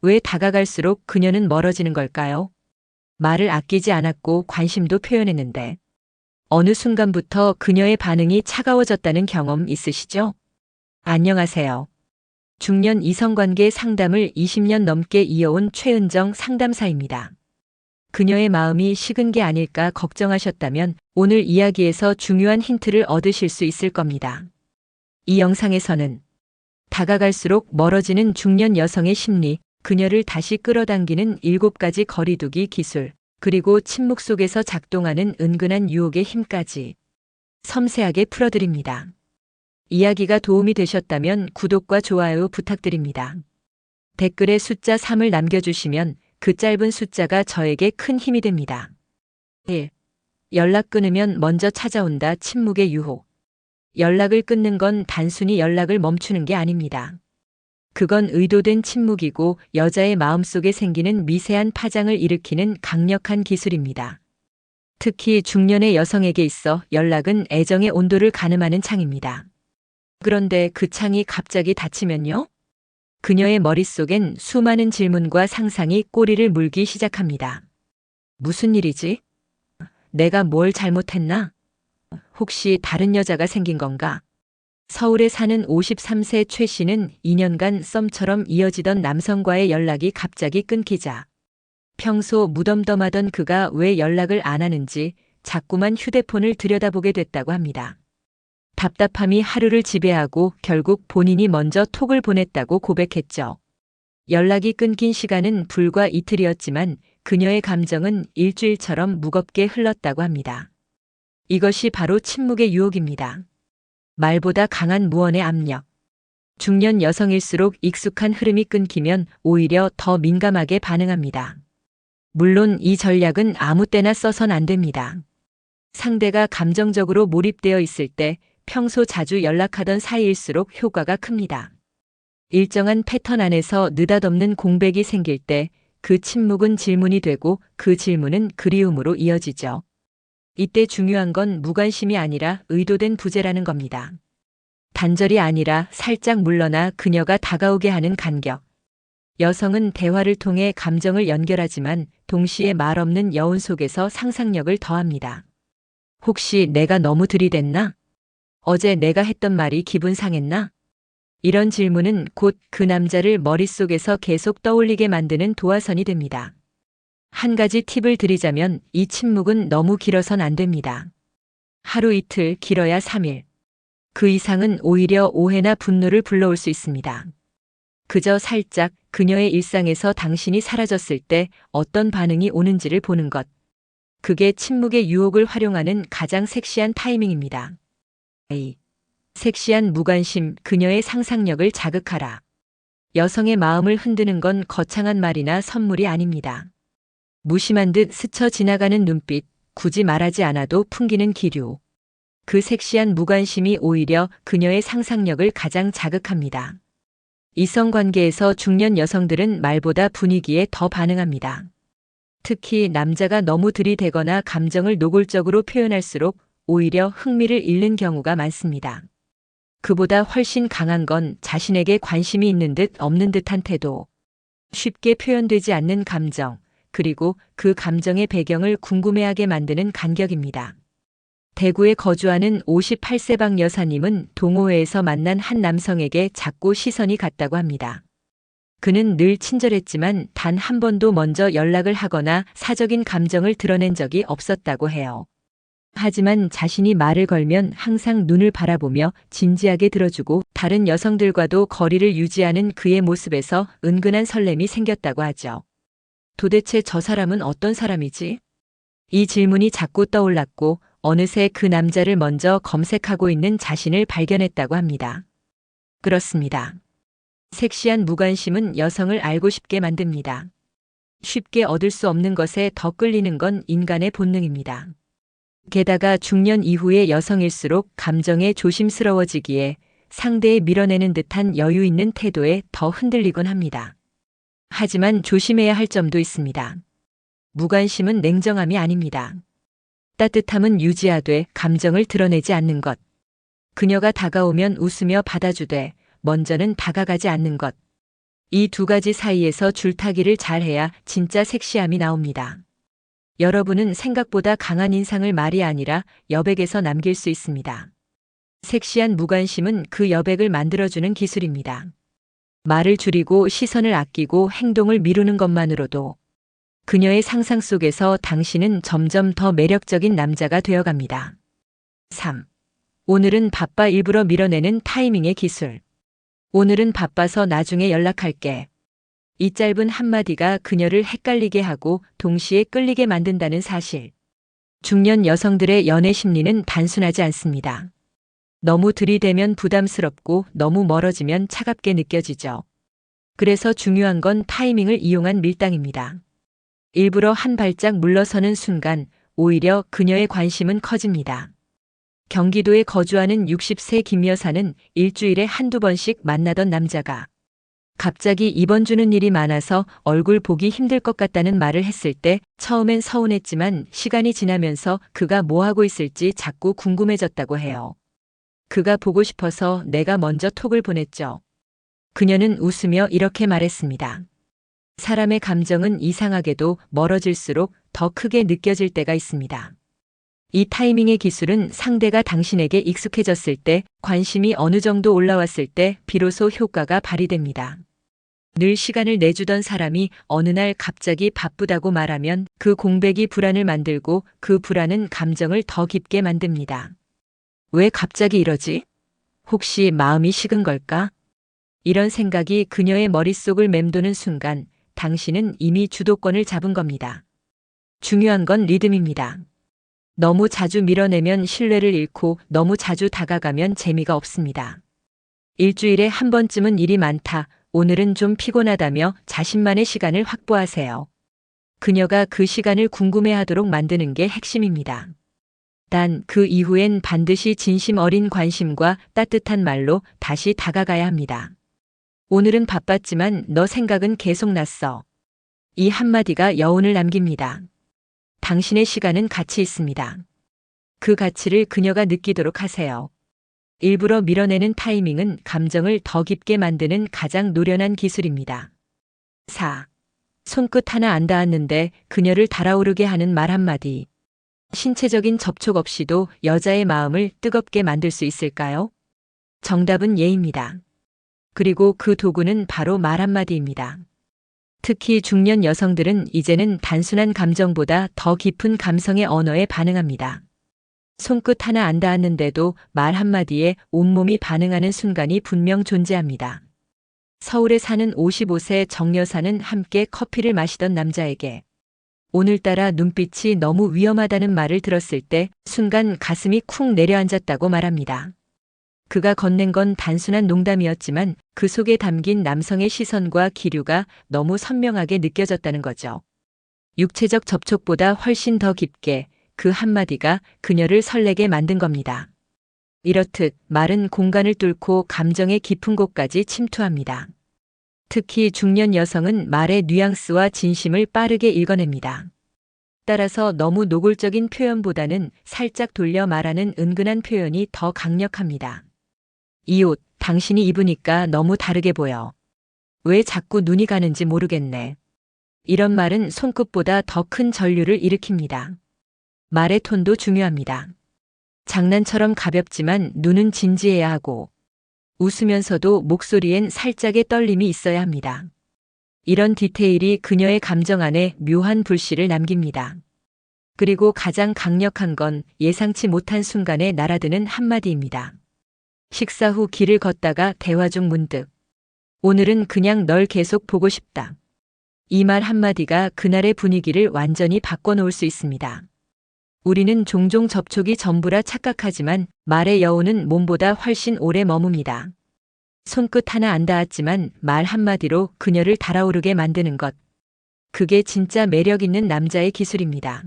왜 다가갈수록 그녀는 멀어지는 걸까요? 말을 아끼지 않았고 관심도 표현했는데 어느 순간부터 그녀의 반응이 차가워졌다는 경험 있으시죠? 안녕하세요. 중년 이성관계 상담을 20년 넘게 이어온 최은정 상담사입니다. 그녀의 마음이 식은 게 아닐까 걱정하셨다면 오늘 이야기에서 중요한 힌트를 얻으실 수 있을 겁니다. 이 영상에서는 다가갈수록 멀어지는 중년 여성의 심리, 그녀를 다시 끌어당기는 7가지 거리두기 기술, 그리고 침묵 속에서 작동하는 은근한 유혹의 힘까지 섬세하게 풀어드립니다. 이야기가 도움이 되셨다면 구독과 좋아요 부탁드립니다. 댓글에 숫자 3을 남겨주시면 그 짧은 숫자가 저에게 큰 힘이 됩니다. 1. 연락 끊으면 먼저 찾아온다. 침묵의 유혹. 연락을 끊는 건 단순히 연락을 멈추는 게 아닙니다. 그건 의도된 침묵이고 여자의 마음속에 생기는 미세한 파장을 일으키는 강력한 기술입니다. 특히 중년의 여성에게 있어 연락은 애정의 온도를 가늠하는 창입니다. 그런데 그 창이 갑자기 닫히면요? 그녀의 머릿속엔 수많은 질문과 상상이 꼬리를 물기 시작합니다. 무슨 일이지? 내가 뭘 잘못했나? 혹시 다른 여자가 생긴 건가? 서울에 사는 53세 최 씨는 2년간 썸처럼 이어지던 남성과의 연락이 갑자기 끊기자 평소 무덤덤하던 그가 왜 연락을 안 하는지 자꾸만 휴대폰을 들여다보게 됐다고 합니다. 답답함이 하루를 지배하고 결국 본인이 먼저 톡을 보냈다고 고백했죠. 연락이 끊긴 시간은 불과 이틀이었지만 그녀의 감정은 일주일처럼 무겁게 흘렀다고 합니다. 이것이 바로 침묵의 유혹입니다. 말보다 강한 무언의 압력. 중년 여성일수록 익숙한 흐름이 끊기면 오히려 더 민감하게 반응합니다. 물론 이 전략은 아무 때나 써선 안 됩니다. 상대가 감정적으로 몰입되어 있을 때 평소 자주 연락하던 사이일수록 효과가 큽니다. 일정한 패턴 안에서 느닷없는 공백이 생길 때 그 침묵은 질문이 되고 그 질문은 그리움으로 이어지죠. 이때 중요한 건 무관심이 아니라 의도된 부재라는 겁니다. 단절이 아니라 살짝 물러나 그녀가 다가오게 하는 간격. 여성은 대화를 통해 감정을 연결하지만 동시에 말 없는 여운 속에서 상상력을 더합니다. 혹시 내가 너무 들이댔나? 어제 내가 했던 말이 기분 상했나? 이런 질문은 곧 그 남자를 머릿속에서 계속 떠올리게 만드는 도화선이 됩니다. 한 가지 팁을 드리자면 이 침묵은 너무 길어선 안 됩니다. 하루 이틀, 길어야 3일. 그 이상은 오히려 오해나 분노를 불러올 수 있습니다. 그저 살짝 그녀의 일상에서 당신이 사라졌을 때 어떤 반응이 오는지를 보는 것. 그게 침묵의 유혹을 활용하는 가장 섹시한 타이밍입니다. A. 섹시한 무관심, 그녀의 상상력을 자극하라. 여성의 마음을 흔드는 건 거창한 말이나 선물이 아닙니다. 무심한 듯 스쳐 지나가는 눈빛, 굳이 말하지 않아도 풍기는 기류. 그 섹시한 무관심이 오히려 그녀의 상상력을 가장 자극합니다. 이성관계에서 중년 여성들은 말보다 분위기에 더 반응합니다. 특히 남자가 너무 들이대거나 감정을 노골적으로 표현할수록 오히려 흥미를 잃는 경우가 많습니다. 그보다 훨씬 강한 건 자신에게 관심이 있는 듯 없는 듯한 태도. 쉽게 표현되지 않는 감정, 그리고 그 감정의 배경을 궁금해하게 만드는 간격입니다. 대구에 거주하는 58세 박 여사님은 동호회에서 만난 한 남성에게 자꾸 시선이 갔다고 합니다. 그는 늘 친절했지만 단 한 번도 먼저 연락을 하거나 사적인 감정을 드러낸 적이 없었다고 해요. 하지만 자신이 말을 걸면 항상 눈을 바라보며 진지하게 들어주고 다른 여성들과도 거리를 유지하는 그의 모습에서 은근한 설렘이 생겼다고 하죠. 도대체 저 사람은 어떤 사람이지? 이 질문이 자꾸 떠올랐고 어느새 그 남자를 먼저 검색하고 있는 자신을 발견했다고 합니다. 그렇습니다. 섹시한 무관심은 여성을 알고 싶게 만듭니다. 쉽게 얻을 수 없는 것에 더 끌리는 건 인간의 본능입니다. 게다가 중년 이후의 여성일수록 감정에 조심스러워지기에 상대에 밀어내는 듯한 여유 있는 태도에 더 흔들리곤 합니다. 하지만 조심해야 할 점도 있습니다. 무관심은 냉정함이 아닙니다. 따뜻함은 유지하되 감정을 드러내지 않는 것. 그녀가 다가오면 웃으며 받아주되 먼저는 다가가지 않는 것. 이 두 가지 사이에서 줄타기를 잘해야 진짜 섹시함이 나옵니다. 여러분은 생각보다 강한 인상을 말이 아니라 여백에서 남길 수 있습니다. 섹시한 무관심은 그 여백을 만들어주는 기술입니다. 말을 줄이고 시선을 아끼고 행동을 미루는 것만으로도 그녀의 상상 속에서 당신은 점점 더 매력적인 남자가 되어갑니다. 3. 오늘은 바빠 일부러 밀어내는 타이밍의 기술. 오늘은 바빠서 나중에 연락할게. 이 짧은 한마디가 그녀를 헷갈리게 하고 동시에 끌리게 만든다는 사실. 중년 여성들의 연애 심리는 단순하지 않습니다. 너무 들이대면 부담스럽고 너무 멀어지면 차갑게 느껴지죠. 그래서 중요한 건 타이밍을 이용한 밀당입니다. 일부러 한 발짝 물러서는 순간 오히려 그녀의 관심은 커집니다. 경기도에 거주하는 60세 김 여사는 일주일에 한두 번씩 만나던 남자가 갑자기 입원 주는 일이 많아서 얼굴 보기 힘들 것 같다는 말을 했을 때 처음엔 서운했지만 시간이 지나면서 그가 뭐 하고 있을지 자꾸 궁금해졌다고 해요. 그가 보고 싶어서 내가 먼저 톡을 보냈죠. 그녀는 웃으며 이렇게 말했습니다. 사람의 감정은 이상하게도 멀어질수록 더 크게 느껴질 때가 있습니다. 이 타이밍의 기술은 상대가 당신에게 익숙해졌을 때, 관심이 어느 정도 올라왔을 때 비로소 효과가 발휘됩니다. 늘 시간을 내주던 사람이 어느 날 갑자기 바쁘다고 말하면 그 공백이 불안을 만들고 그 불안은 감정을 더 깊게 만듭니다. 왜 갑자기 이러지? 혹시 마음이 식은 걸까? 이런 생각이 그녀의 머릿속을 맴도는 순간 당신은 이미 주도권을 잡은 겁니다. 중요한 건 리듬입니다. 너무 자주 밀어내면 신뢰를 잃고 너무 자주 다가가면 재미가 없습니다. 일주일에 한 번쯤은 일이 많다, 오늘은 좀 피곤하다며 자신만의 시간을 확보하세요. 그녀가 그 시간을 궁금해하도록 만드는 게 핵심입니다. 단 그 이후엔 반드시 진심 어린 관심과 따뜻한 말로 다시 다가가야 합니다. 오늘은 바빴지만 너 생각은 계속 났어. 이 한마디가 여운을 남깁니다. 당신의 시간은 가치 있습니다. 그 가치를 그녀가 느끼도록 하세요. 일부러 밀어내는 타이밍은 감정을 더 깊게 만드는 가장 노련한 기술입니다. 4. 손끝 하나 안 닿았는데 그녀를 달아오르게 하는 말 한마디. 신체적인 접촉 없이도 여자의 마음을 뜨겁게 만들 수 있을까요? 정답은 예입니다. 그리고 그 도구는 바로 말 한마디입니다. 특히 중년 여성들은 이제는 단순한 감정보다 더 깊은 감성의 언어에 반응합니다. 손끝 하나 안 닿았는데도 말 한마디에 온몸이 반응하는 순간이 분명 존재합니다. 서울에 사는 55세 정 여사는 함께 커피를 마시던 남자에게 오늘따라 눈빛이 너무 위험하다는 말을 들었을 때 순간 가슴이 쿵 내려앉았다고 말합니다. 그가 건넨 건 단순한 농담이었지만 그 속에 담긴 남성의 시선과 기류가 너무 선명하게 느껴졌다는 거죠. 육체적 접촉보다 훨씬 더 깊게 그 한마디가 그녀를 설레게 만든 겁니다. 이렇듯 말은 공간을 뚫고 감정의 깊은 곳까지 침투합니다. 특히 중년 여성은 말의 뉘앙스와 진심을 빠르게 읽어냅니다. 따라서 너무 노골적인 표현보다는 살짝 돌려 말하는 은근한 표현이 더 강력합니다. 이 옷, 당신이 입으니까 너무 다르게 보여. 왜 자꾸 눈이 가는지 모르겠네. 이런 말은 손끝보다 더 큰 전류를 일으킵니다. 말의 톤도 중요합니다. 장난처럼 가볍지만 눈은 진지해야 하고 웃으면서도 목소리엔 살짝의 떨림이 있어야 합니다. 이런 디테일이 그녀의 감정 안에 묘한 불씨를 남깁니다. 그리고 가장 강력한 건 예상치 못한 순간에 날아드는 한마디입니다. 식사 후 길을 걷다가 대화 중 문득 오늘은 그냥 널 계속 보고 싶다. 이 말 한마디가 그날의 분위기를 완전히 바꿔놓을 수 있습니다. 우리는 종종 접촉이 전부라 착각하지만 말의 여운은 몸보다 훨씬 오래 머뭅니다. 손끝 하나 안 닿았지만 말 한마디로 그녀를 달아오르게 만드는 것. 그게 진짜 매력 있는 남자의 기술입니다.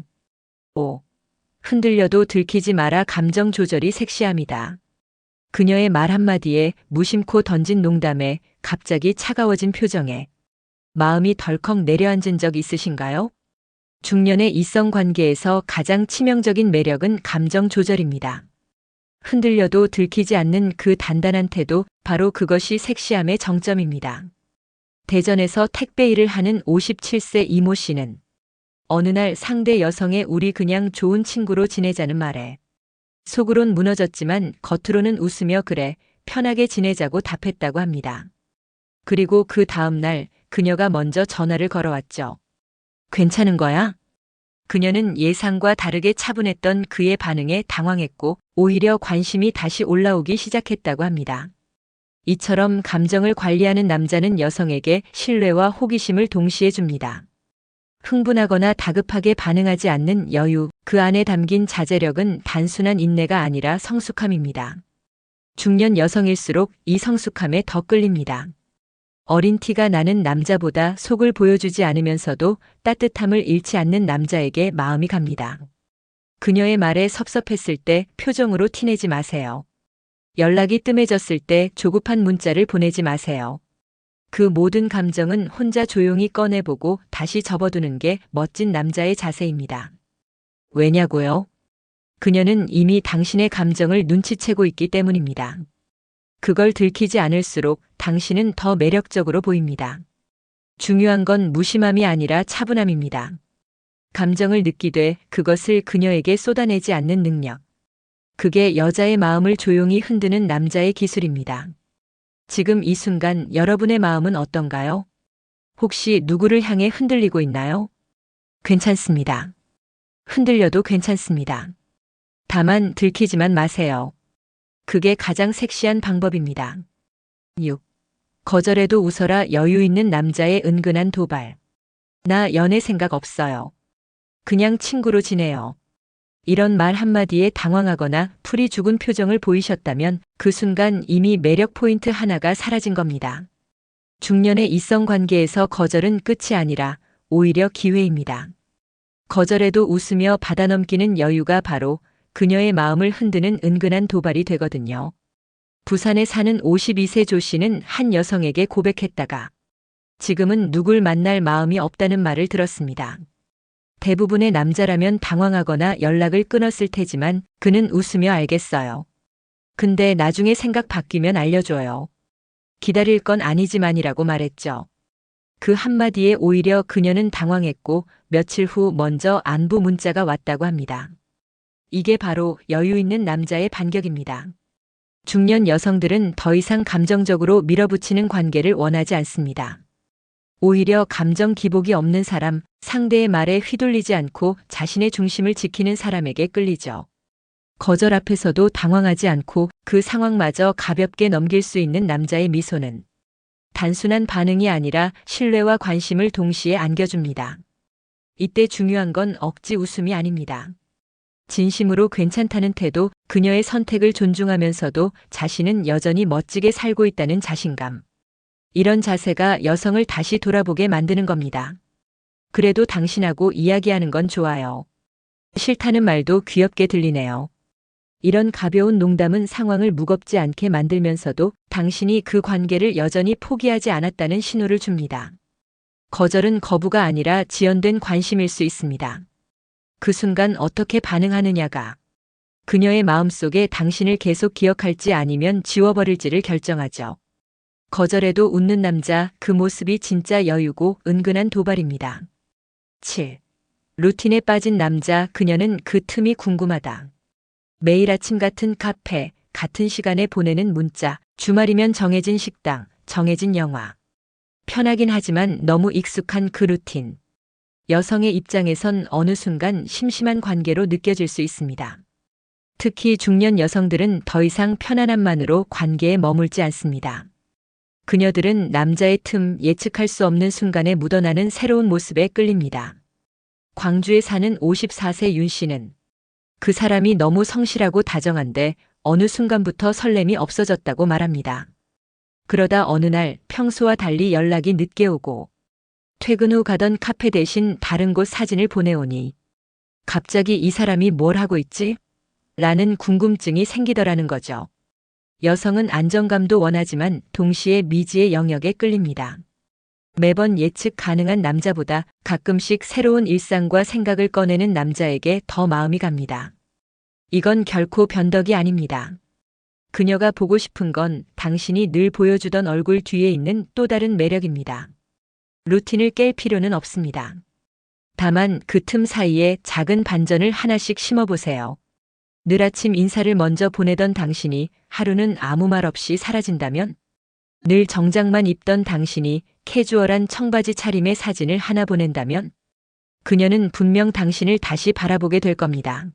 5. 흔들려도 들키지 마라. 감정 조절이 섹시함이다. 그녀의 말 한마디에, 무심코 던진 농담에, 갑자기 차가워진 표정에 마음이 덜컥 내려앉은 적 있으신가요? 중년의 이성 관계에서 가장 치명적인 매력은 감정 조절입니다. 흔들려도 들키지 않는 그 단단한 태도, 바로 그것이 섹시함의 정점입니다. 대전에서 택배 일을 하는 57세 이모 씨는 어느 날 상대 여성의 우리 그냥 좋은 친구로 지내자는 말에 속으론 무너졌지만 겉으로는 웃으며 그래 편하게 지내자고 답했다고 합니다. 그리고 그 다음 날 그녀가 먼저 전화를 걸어왔죠. 괜찮은 거야? 그녀는 예상과 다르게 차분했던 그의 반응에 당황했고 오히려 관심이 다시 올라오기 시작했다고 합니다. 이처럼 감정을 관리하는 남자는 여성에게 신뢰와 호기심을 동시에 줍니다. 흥분하거나 다급하게 반응하지 않는 여유, 그 안에 담긴 자제력은 단순한 인내가 아니라 성숙함입니다. 중년 여성일수록 이 성숙함에 더 끌립니다. 어린 티가 나는 남자보다 속을 보여주지 않으면서도 따뜻함을 잃지 않는 남자에게 마음이 갑니다. 그녀의 말에 섭섭했을 때 표정으로 티내지 마세요. 연락이 뜸해졌을 때 조급한 문자를 보내지 마세요. 그 모든 감정은 혼자 조용히 꺼내보고 다시 접어두는 게 멋진 남자의 자세입니다. 왜냐고요? 그녀는 이미 당신의 감정을 눈치채고 있기 때문입니다. 그걸 들키지 않을수록 당신은 더 매력적으로 보입니다. 중요한 건 무심함이 아니라 차분함입니다. 감정을 느끼되 그것을 그녀에게 쏟아내지 않는 능력. 그게 여자의 마음을 조용히 흔드는 남자의 기술입니다. 지금 이 순간 여러분의 마음은 어떤가요? 혹시 누구를 향해 흔들리고 있나요? 괜찮습니다. 흔들려도 괜찮습니다. 다만 들키지만 마세요. 그게 가장 섹시한 방법입니다. 6. 거절해도 웃어라. 여유 있는 남자의 은근한 도발. 나 연애 생각 없어요. 그냥 친구로 지내요. 이런 말 한마디에 당황하거나 풀이 죽은 표정을 보이셨다면 그 순간 이미 매력 포인트 하나가 사라진 겁니다. 중년의 이성 관계에서 거절은 끝이 아니라 오히려 기회입니다. 거절해도 웃으며 받아넘기는 여유가 바로 그녀의 마음을 흔드는 은근한 도발이 되거든요. 부산에 사는 52세 조 씨는 한 여성에게 고백했다가 지금은 누굴 만날 마음이 없다는 말을 들었습니다. 대부분의 남자라면 당황하거나 연락을 끊었을 테지만 그는 웃으며 알겠어요. 근데 나중에 생각 바뀌면 알려줘요. 기다릴 건 아니지만이라고 말했죠. 그 한마디에 오히려 그녀는 당황했고 며칠 후 먼저 안부 문자가 왔다고 합니다. 이게 바로 여유 있는 남자의 반격입니다. 중년 여성들은 더 이상 감정적으로 밀어붙이는 관계를 원하지 않습니다. 오히려 감정 기복이 없는 사람, 상대의 말에 휘둘리지 않고 자신의 중심을 지키는 사람에게 끌리죠. 거절 앞에서도 당황하지 않고 그 상황마저 가볍게 넘길 수 있는 남자의 미소는 단순한 반응이 아니라 신뢰와 관심을 동시에 안겨줍니다. 이때 중요한 건 억지 웃음이 아닙니다. 진심으로 괜찮다는 태도, 그녀의 선택을 존중하면서도 자신은 여전히 멋지게 살고 있다는 자신감. 이런 자세가 여성을 다시 돌아보게 만드는 겁니다. 그래도 당신하고 이야기하는 건 좋아요. 싫다는 말도 귀엽게 들리네요. 이런 가벼운 농담은 상황을 무겁지 않게 만들면서도 당신이 그 관계를 여전히 포기하지 않았다는 신호를 줍니다. 거절은 거부가 아니라 지연된 관심일 수 있습니다. 그 순간 어떻게 반응하느냐가 그녀의 마음속에 당신을 계속 기억할지 아니면 지워버릴지를 결정하죠. 거절해도 웃는 남자, 그 모습이 진짜 여유고 은근한 도발입니다. 7. 루틴에 빠진 남자, 그녀는 그 틈이 궁금하다. 매일 아침 같은 카페, 같은 시간에 보내는 문자, 주말이면 정해진 식당, 정해진 영화. 편하긴 하지만 너무 익숙한 그 루틴. 여성의 입장에선 어느 순간 심심한 관계로 느껴질 수 있습니다. 특히 중년 여성들은 더 이상 편안함만으로 관계에 머물지 않습니다. 그녀들은 남자의 틈, 예측할 수 없는 순간에 묻어나는 새로운 모습에 끌립니다. 광주에 사는 54세 윤 씨는 그 사람이 너무 성실하고 다정한데 어느 순간부터 설렘이 없어졌다고 말합니다. 그러다 어느 날 평소와 달리 연락이 늦게 오고 퇴근 후 가던 카페 대신 다른 곳 사진을 보내오니 갑자기 이 사람이 뭘 하고 있지? 라는 궁금증이 생기더라는 거죠. 여성은 안정감도 원하지만 동시에 미지의 영역에 끌립니다. 매번 예측 가능한 남자보다 가끔씩 새로운 일상과 생각을 꺼내는 남자에게 더 마음이 갑니다. 이건 결코 변덕이 아닙니다. 그녀가 보고 싶은 건 당신이 늘 보여주던 얼굴 뒤에 있는 또 다른 매력입니다. 루틴을 깰 필요는 없습니다. 다만 그 틈 사이에 작은 반전을 하나씩 심어보세요. 늘 아침 인사를 먼저 보내던 당신이 하루는 아무 말 없이 사라진다면, 늘 정장만 입던 당신이 캐주얼한 청바지 차림의 사진을 하나 보낸다면, 그녀는 분명 당신을 다시 바라보게 될 겁니다.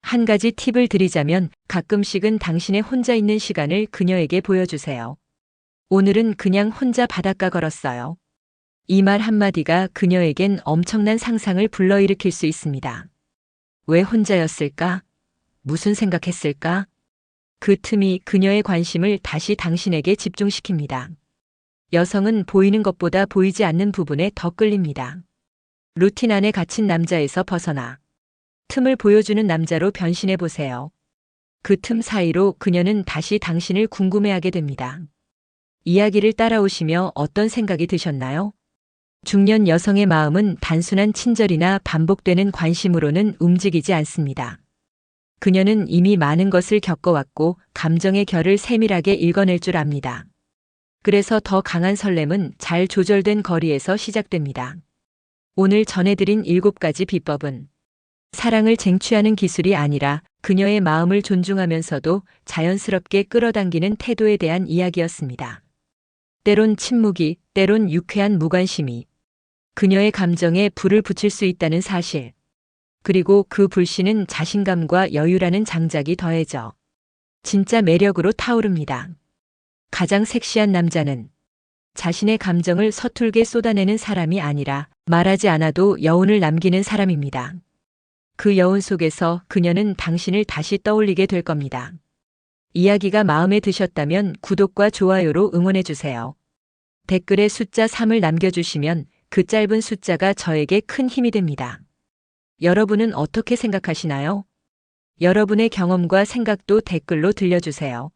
한 가지 팁을 드리자면 가끔씩은 당신의 혼자 있는 시간을 그녀에게 보여주세요. 오늘은 그냥 혼자 바닷가 걸었어요. 이 말 한마디가 그녀에겐 엄청난 상상을 불러일으킬 수 있습니다. 왜 혼자였을까? 무슨 생각했을까? 그 틈이 그녀의 관심을 다시 당신에게 집중시킵니다. 여성은 보이는 것보다 보이지 않는 부분에 더 끌립니다. 루틴 안에 갇힌 남자에서 벗어나 틈을 보여주는 남자로 변신해 보세요. 그 틈 사이로 그녀는 다시 당신을 궁금해하게 됩니다. 이야기를 따라오시며 어떤 생각이 드셨나요? 중년 여성의 마음은 단순한 친절이나 반복되는 관심으로는 움직이지 않습니다. 그녀는 이미 많은 것을 겪어왔고 감정의 결을 세밀하게 읽어낼 줄 압니다. 그래서 더 강한 설렘은 잘 조절된 거리에서 시작됩니다. 오늘 전해드린 7가지 비법은 사랑을 쟁취하는 기술이 아니라 그녀의 마음을 존중하면서도 자연스럽게 끌어당기는 태도에 대한 이야기였습니다. 때론 침묵이, 때론 유쾌한 무관심이 그녀의 감정에 불을 붙일 수 있다는 사실. 그리고 그 불씨는 자신감과 여유라는 장작이 더해져 진짜 매력으로 타오릅니다. 가장 섹시한 남자는 자신의 감정을 서툴게 쏟아내는 사람이 아니라 말하지 않아도 여운을 남기는 사람입니다. 그 여운 속에서 그녀는 당신을 다시 떠올리게 될 겁니다. 이야기가 마음에 드셨다면 구독과 좋아요로 응원해주세요. 댓글에 숫자 3을 남겨주시면 그 짧은 숫자가 저에게 큰 힘이 됩니다. 여러분은 어떻게 생각하시나요? 여러분의 경험과 생각도 댓글로 들려주세요.